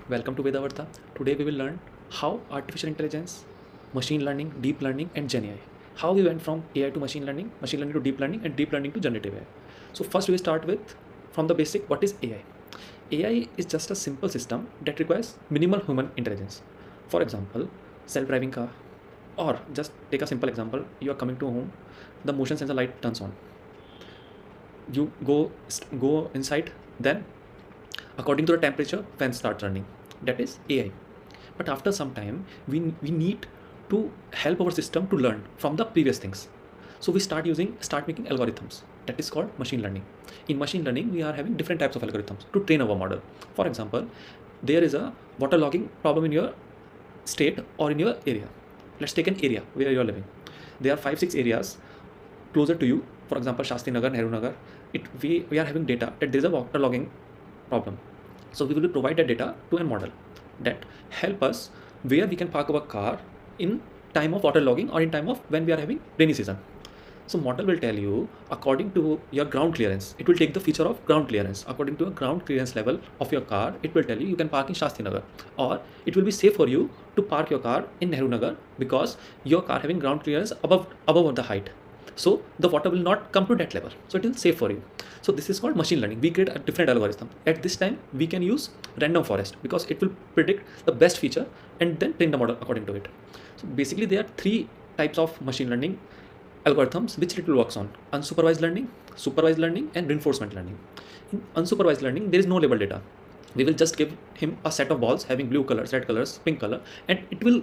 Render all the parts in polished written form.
Welcome to Vedavarta. Today we will learn how artificial intelligence, machine learning, deep learning and Gen AI. How we went from AI to machine learning to deep learning and deep learning to generative AI. So first we start with from the basic what is AI? AI is just a simple system that requires minimal human intelligence. For example, self-driving car, or just take a simple example, you are coming to a home, the motion sensor light turns on. You go inside, then according to the temperature fan starts running. That is AI. But after some time we need to help our system to learn from the previous things. So we start making algorithms. That is called machine learning. In machine learning we are having different types of algorithms to train our model. For example, there is a waterlogging problem in your state or in your area. Let's take an area where you are living. There are 5-6 areas closer to you. For example, Shastri Nagar, Nehru Nagar. We are having data that there is a waterlogging problem. So we will provide that data to a model that help us where we can park our car in time of waterlogging or in time of when we are having rainy season. So model will tell you according to your ground clearance. It will take the feature of ground clearance. According to a ground clearance level of your car, it will tell you can park in Shastri Nagar, or it will be safe for you to park your car in Nehru Nagar because your car having ground clearance above the height. So the water will not come to that level. So it is safe for you. So this is called machine learning. We create a different algorithm. At this time, we can use random forest because it will predict the best feature and then train the model according to it. So basically there are 3 types of machine learning algorithms which it will works on: unsupervised learning, supervised learning and reinforcement learning. In unsupervised learning, there is no label data. We will just give him a set of balls having blue colors, red colors, pink color, and it will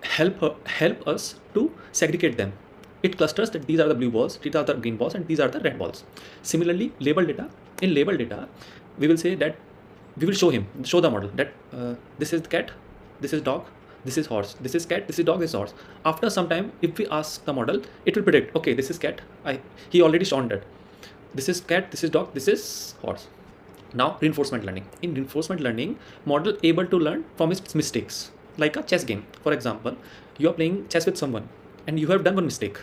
help us to segregate them. It clusters that these are the blue balls, these are the green balls, and these are the red balls. Similarly, label data. In label data, we will say that we will show the model that this is cat, this is dog, this is horse, this is cat, this is dog, this is horse. After some time, if we ask the model, it will predict, okay, this is cat. He already shown that. This is cat, this is dog, this is horse. Now, reinforcement learning. In reinforcement learning, model able to learn from its mistakes. Like a chess game. For example, you are playing chess with someone and you have done one mistake,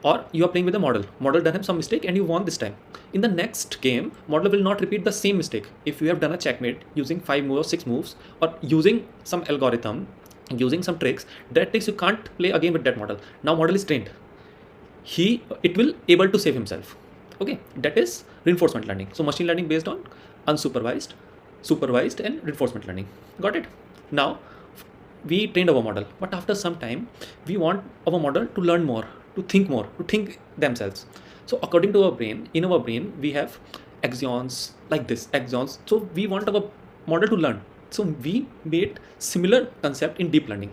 or you are playing with a model done some mistake and you won this time. In the next game, model will not repeat the same mistake. If you have done a checkmate using 5 moves or 6 moves, or using some algorithm, using some tricks, that tricks you can't play again with that model. Now model is trained, it will able to save himself. Okay, that is reinforcement learning. So machine learning based on unsupervised, supervised and reinforcement learning. Got it? Now we trained our model, but after some time we want our model to learn more, to think themselves. So according to our brain, in our brain we have axons like this, axons. So we want our model to learn. So we made similar concept in deep learning.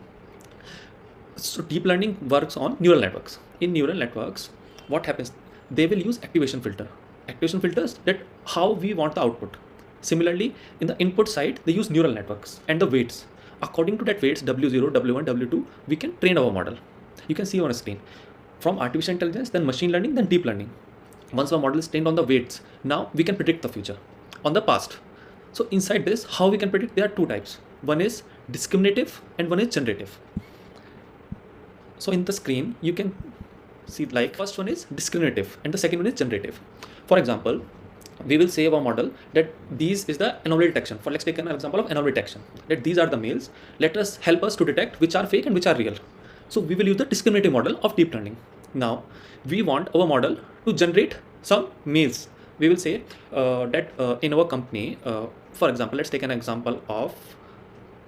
So deep learning works on neural networks. In neural networks, what happens? They will use activation filters that how we want the output. Similarly, in the input side, they use neural networks and the weights. According to that weights, W0, W1, W2, we can train our model. You can see on a screen. From artificial intelligence, then machine learning, then deep learning. Once our model is trained on the weights, now we can predict the future on the past. So inside this, how we can predict? There are 2 types. One is discriminative and one is generative. So in the screen, you can see like first one is discriminative and the second one is generative. For example, we will say our model that these is the anomaly detection. Let's take an example of anomaly detection, that these are the males. Let us help us to detect which are fake and which are real. So we will use the discriminative model of deep learning. Now we want our model to generate some males. We will say that in our company, for example, let's take an example of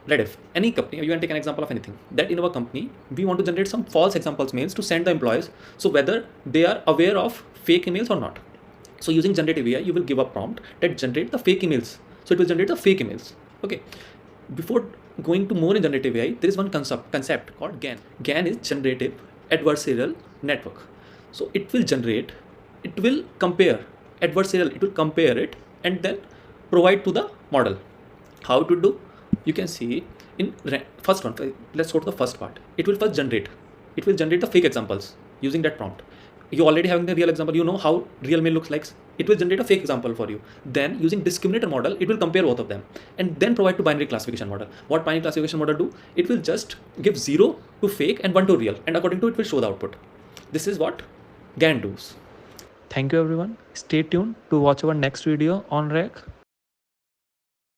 Generative. Any company, you can take an example of anything. That in our company, we want to generate some false examples mails to send the employees. So whether they are aware of fake emails or not. So using generative AI, you will give a prompt that generate the fake emails. So it will generate the fake emails. Okay. Before going to more in generative AI, there is one concept called GAN. GAN is generative adversarial network. So it will compare adversarial, it will compare it and then provide to the model. How it would do? You can see in first one. Let's go to the first part. It will first generate the fake examples using that prompt. You already having the real example, you know how real mail looks like. It will generate a fake example for you. Then using discriminator model, it will compare both of them and then provide to binary classification model. What binary classification model do? It will just give 0 to fake and 1 to real, and according to it will show the output. This is what GAN does. Thank you everyone. Stay tuned to watch our next video on RAG.